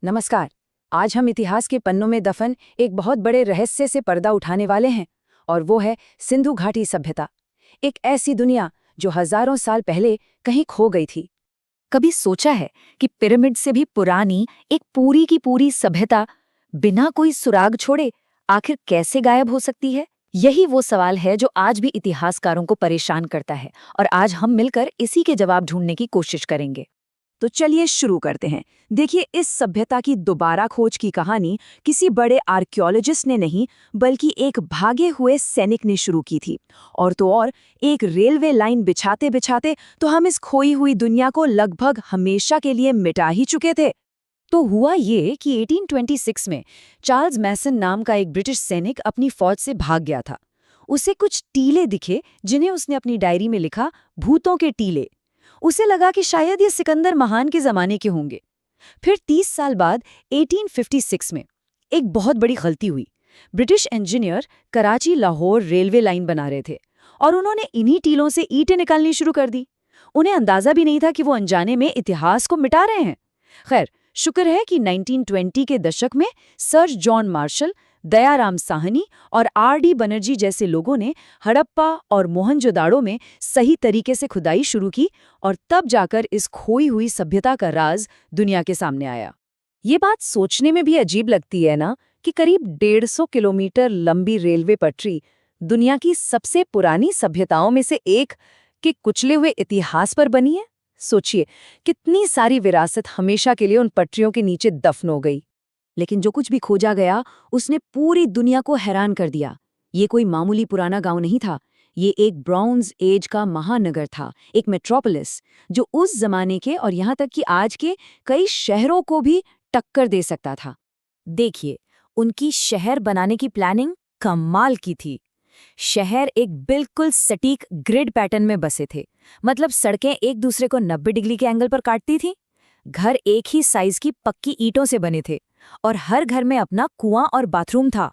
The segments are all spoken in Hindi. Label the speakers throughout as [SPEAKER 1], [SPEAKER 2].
[SPEAKER 1] नमस्कार। आज हम इतिहास के पन्नों में दफन एक बहुत बड़े रहस्य से पर्दा उठाने वाले हैं, और वो है सिंधु घाटी सभ्यता। एक ऐसी दुनिया जो हजारों साल पहले कहीं खो गई थी।
[SPEAKER 2] कभी सोचा है कि पिरामिड से भी पुरानी एक पूरी की पूरी सभ्यता बिना कोई सुराग छोड़े आखिर कैसे गायब हो सकती है? यही वो सवाल है जो आज भी इतिहासकारों को परेशान करता है, और आज हम मिलकर इसी के जवाब ढूंढने की कोशिश करेंगे।
[SPEAKER 1] तो चलिए शुरू करते हैं। देखिए, इस सभ्यता की दोबारा खोज की कहानी किसी बड़े आर्कियोलॉजिस्ट ने नहीं, बल्कि एक भागे हुए सैनिक ने शुरू की थी। और तो और, एक रेलवे लाइन बिछाते बिछाते तो हम इस खोई हुई दुनिया को लगभग हमेशा के लिए मिटा ही चुके थे।
[SPEAKER 2] तो हुआ ये कि 1826 में चार्ल्स मैसन नाम का एक ब्रिटिश सैनिक अपनी फौज से भाग गया था। उसे कुछ टीले दिखे जिन्हें उसने अपनी डायरी में लिखा, भूतों के टीले। उसे लगा कि शायद ये सिकंदर महान के जमाने के होंगे। फिर 30 साल बाद 1856 में एक बहुत बड़ी गलती हुई। British engineer Karachi Lahore railway line बना रहे थे, और उन्होंने इन्हीं टीलों से ईंटें निकालनी शुरू कर दी। उन्हें अंदाजा भी नहीं था कि वो अनजाने में इतिहास को मिटा रहे हैं। खैर, शुक्र है कि 1920 के दशक में sir John Marshall, Dayaram Sahni और आर.डी. बनर्जी जैसे लोगों ने हड़प्पा और मोहनजोदाड़ो में सही तरीके से खुदाई शुरू की, और तब जाकर इस खोई हुई सभ्यता का राज दुनिया के सामने आया।
[SPEAKER 1] ये बात सोचने में भी अजीब लगती है ना, कि करीब 150 किलोमीटर लंबी रेलवे पटरी दुनिया की सबसे पुरानी सभ्यताओं में से एक के कुचले हुए इतिहास पर बनी है। सोचिए, कितनी सारी विरासत हमेशा के लिए उन पटरियों के नीचे दफन हो गई। लेकिन जो कुछ भी खोजा गया, उसने पूरी दुनिया को हैरान कर दिया। ये कोई मामूली पुराना गांव नहीं था। ये एक ब्रॉन्ज एज का महानगर था, एक मेट्रोपोलिस, जो उस जमाने के और यहाँ तक कि आज के कई शहरों को भी टक्कर दे सकता था।
[SPEAKER 2] देखिए, उनकी शहर बनाने की प्लानिंग कमाल की थी। शहर एक बिल्कुल सटीक ग्रिड पैटर्न में बसे थे। मतलब सड़कें एक दूसरे को 90 डिग्री के एंगल पर काटती थीं। घर एक ही साइज की पक्की ईंटों से बने थे, और हर घर में अपना कुआं और बाथरूम था।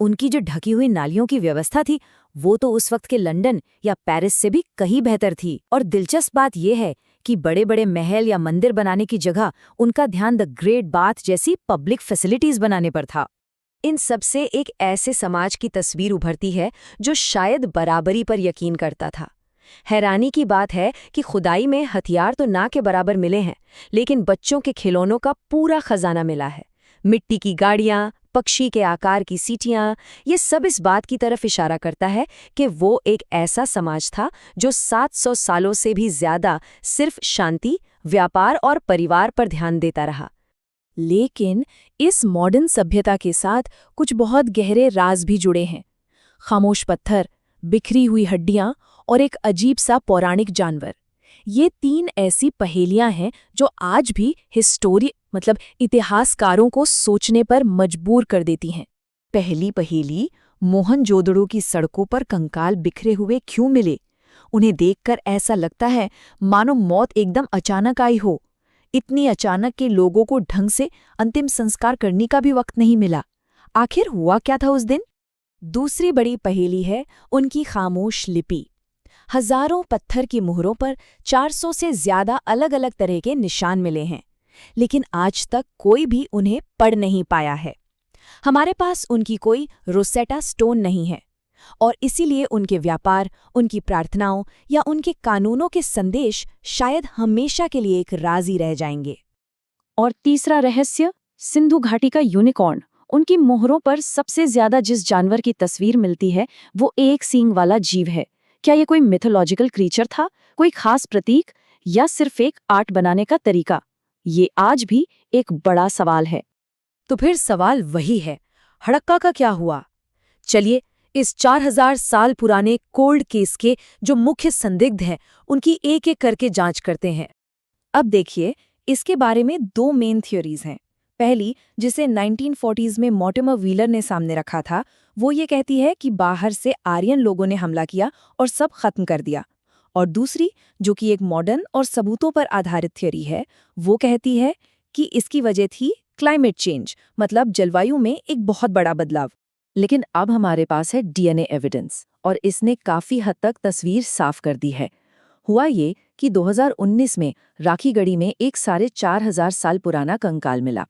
[SPEAKER 2] उनकी जो ढकी हुई नालियों की व्यवस्था थी, वो तो उस वक्त के लंदन या पेरिस से भी कहीं बेहतर थी। और दिलचस्प बात यह है कि बड़े बड़े महल या मंदिर बनाने की जगह उनका ध्यान द ग्रेट बाथ जैसी पब्लिक फैसिलिटीज बनाने पर था।
[SPEAKER 1] इन सब से एक ऐसे समाज की तस्वीर उभरती है जो शायद बराबरी पर यकीन करता था। हैरानी की बात है कि खुदाई में हथियार तो ना के बराबर मिले हैं, लेकिन बच्चों के खिलौनों का पूरा खजाना मिला है। मिट्टी की गाड़ियां, पक्षी के आकार की सीटियां, ये सब इस बात की तरफ इशारा करता है कि वो एक ऐसा समाज था जो 700 सालों से भी ज्यादा सिर्फ शांति, व्यापार और परिवार पर ध्यान देता रहा। लेकिन इस मॉडर्न सभ्यता के साथ कुछ बहुत गहरे राज भी जुड़े हैं। खामोश पत्थर, बिखरी हुई हड्डियां और एक अजीब सा पौराणिक जानवर। ये 3 ऐसी पहेलियां हैं जो आज भी इतिहासकारों को सोचने पर मजबूर कर देती हैं। पहली पहेली, मोहनजोदड़ो की सड़कों पर कंकाल बिखरे हुए क्यों मिले? उन्हें देखकर ऐसा लगता है मानो मौत एकदम अचानक आई हो। इतनी अचानक के लोगों को ढंग से अंतिम संस्कार करने का भी वक्त नहीं मिला। आखिर हुआ क्या था उस दिन? दूसरी बड़ी पहेली है उनकी खामोश लिपि। हजारों पत्थर की मुहरों पर 400 से ज्यादा अलग अलग तरह के निशान मिले हैं, लेकिन आज तक कोई भी उन्हें पढ़ नहीं पाया है। हमारे पास उनकी कोई रोसेटा स्टोन नहीं है, और इसीलिए उनके व्यापार, उनकी प्रार्थनाओं या उनके कानूनों के संदेश शायद हमेशा के लिए एक राज ही रह जाएंगे।
[SPEAKER 2] और तीसरा रहस्य, सिंधु घाटी का यूनिकॉर्न। उनकी मोहरों पर सबसे ज्यादा जिस जानवर की तस्वीर मिलती है, वो एक सींग वाला जीव है। क्या ये कोई मिथोलॉजिकल क्रीचर था, कोई खास प्रतीक, या सिर्फ एक आर्ट बनाने का तरीका? ये आज भी एक बड़ा सवाल है।
[SPEAKER 1] तो फिर सवाल वही है, हड़प्पा का क्या हुआ? चलिए, इस 4000 साल पुराने कोल्ड केस के जो मुख्य संदिग्ध हैं, उनकी एक एक करके जांच करते हैं। अब देखिए, इसके बारे में 2 मेन थ्योरीज हैं। पहली, जिसे 1940s में मॉर्टिमर व्हीलर ने सामने रखा था, वो ये कहती है कि बाहर से आर्यन लोगों ने हमला किया और सब खत्म कर दिया। और दूसरी, जो कि एक मॉडर्न और सबूतों पर आधारित थ्योरी है, वो कहती है कि इसकी वजह थी क्लाइमेट चेंज, मतलब जलवायु में एक बहुत बड़ा बदलाव। लेकिन अब हमारे पास है डीएनए एविडेंस, और इसने काफी हद तक तस्वीर साफ कर दी है। हुआ ये कि 2019 में राखीगढ़ी में एक 4500 साल पुराना कंकाल मिला।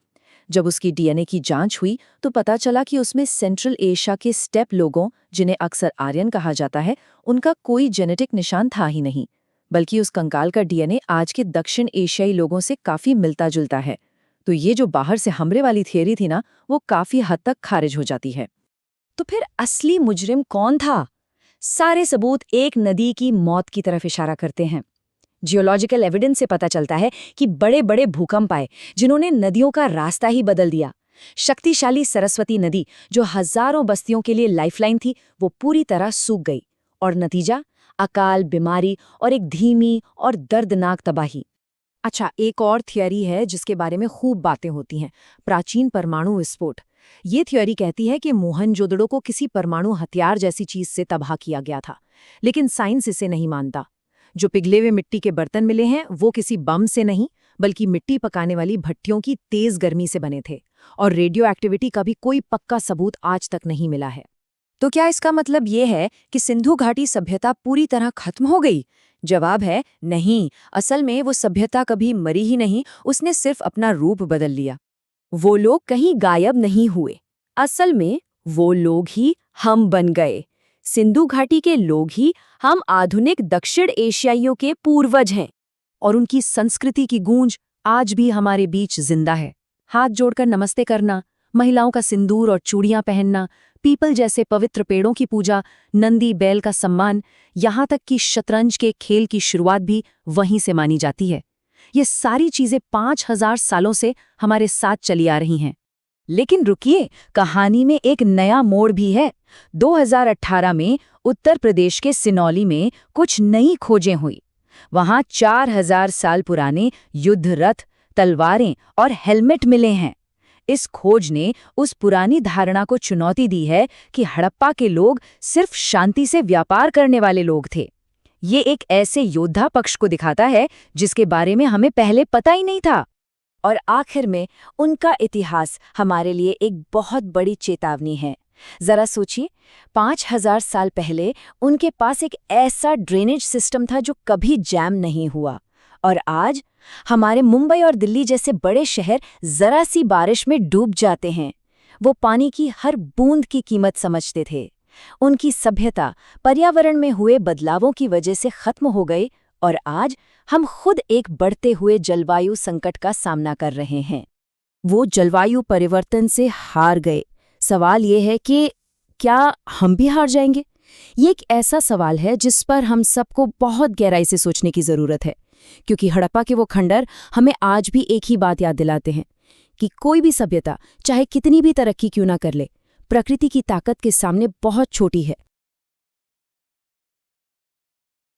[SPEAKER 2] जब उसकी डीएनए की जांच हुई तो पता चला कि उसमें सेंट्रल एशिया के स्टेप लोगों, जिन्हें अक्सर आर्यन कहा जाता है, उनका कोई जेनेटिक निशान था ही नहीं, बल्कि उस कंकाल का डीएनए आज के दक्षिण एशियाई लोगों से काफी मिलता जुलता है। तो ये जो बाहर से हमले वाली थियरी थी ना, वो काफी हद तक खारिज हो जाती है। तो फिर असली मुजरिम कौन था? सारे सबूत एक नदी की मौत की तरफ इशारा करते हैं। जियोलॉजिकल एविडेंस से पता चलता है कि बड़े बड़े भूकंप आए जिन्होंने नदियों का रास्ता ही बदल दिया। शक्तिशाली सरस्वती नदी, जो हजारों बस्तियों के लिए लाइफलाइन थी, वो पूरी तरह सूख गई। और नतीजा, अकाल, बीमारी और एक धीमी और दर्दनाक तबाही। अच्छा, एक और थियरी है जिसके बारे में खूब बातें होती हैं, प्राचीन परमाणु विस्फोट। ये थियरी कहती है कि मोहनजोदड़ो को किसी परमाणु हथियार जैसी चीज से तबाह किया गया था, लेकिन साइंस इसे नहीं मानता। जो पिघले हुए मिट्टी के बर्तन मिले हैं वो किसी बम से नहीं, बल्कि मिट्टी पकाने वाली भट्टियों की तेज गर्मी से बने थे, और रेडियो एक्टिविटी का भी कोई पक्का सबूत आज तक नहीं मिला है। तो क्या इसका मतलब ये है कि सिंधु घाटी सभ्यता पूरी तरह खत्म हो गई? जवाब है नहीं। असल में वो सभ्यता कभी मरी ही नहीं, उसने सिर्फ अपना रूप बदल लिया। वो लोग कहीं गायब नहीं हुए, असल में वो लोग ही हम बन गए। सिंधु घाटी के लोग ही हम आधुनिक दक्षिण एशियाइयों के पूर्वज हैं, और उनकी संस्कृति की गूंज आज भी हमारे बीच जिंदा है। हाथ जोड़कर नमस्ते करना, महिलाओं का सिंदूर और चूड़ियां पहनना, पीपल जैसे पवित्र पेड़ों की पूजा, नंदी बैल का सम्मान, यहाँ तक कि शतरंज के खेल की शुरुआत भी वहीं से मानी जाती है। ये सारी चीजें 5000 सालों से हमारे साथ चली आ रही हैं। लेकिन रुकिए, कहानी में एक नया मोड़ भी है। 2018 में उत्तर प्रदेश के सिनौली में कुछ नई खोजें हुई। वहां 4000 साल पुराने युद्ध रथ, तलवारें और हेलमेट मिले हैं। इस खोज ने उस पुरानी धारणा को चुनौती दी है कि हड़प्पा के लोग सिर्फ शांति से व्यापार करने वाले लोग थे। ये एक ऐसे योद्धा पक्ष को दिखाता है जिसके बारे में हमें पहले पता ही नहीं था। और आखिर में उनका इतिहास हमारे लिए एक बहुत बड़ी चेतावनी है। जरा सोचिए, 5000 साल पहले उनके पास एक ऐसा ड्रेनेज सिस्टम था जो कभी जैम नहीं हुआ, और आज हमारे मुंबई और दिल्ली जैसे बड़े शहर जरा सी बारिश में डूब जाते हैं। वो पानी की हर बूंद की कीमत समझते थे। उनकी सभ्यता पर्यावरण में हुए बदलावों की वजह से खत्म हो गई, और आज हम खुद एक बढ़ते हुए जलवायु संकट का सामना कर रहे हैं। वो जलवायु परिवर्तन से हार गए। सवाल ये है कि क्या हम भी हार जाएंगे? ये एक ऐसा सवाल है जिस पर हम सबको बहुत गहराई से सोचने की जरूरत है, क्योंकि हड़प्पा के वो खंडर हमें आज भी एक ही बात याद दिलाते हैं कि कोई भी सभ्यता चाहे कितनी भी तरक्की क्यों ना कर ले, प्रकृति की ताकत के सामने बहुत छोटी है।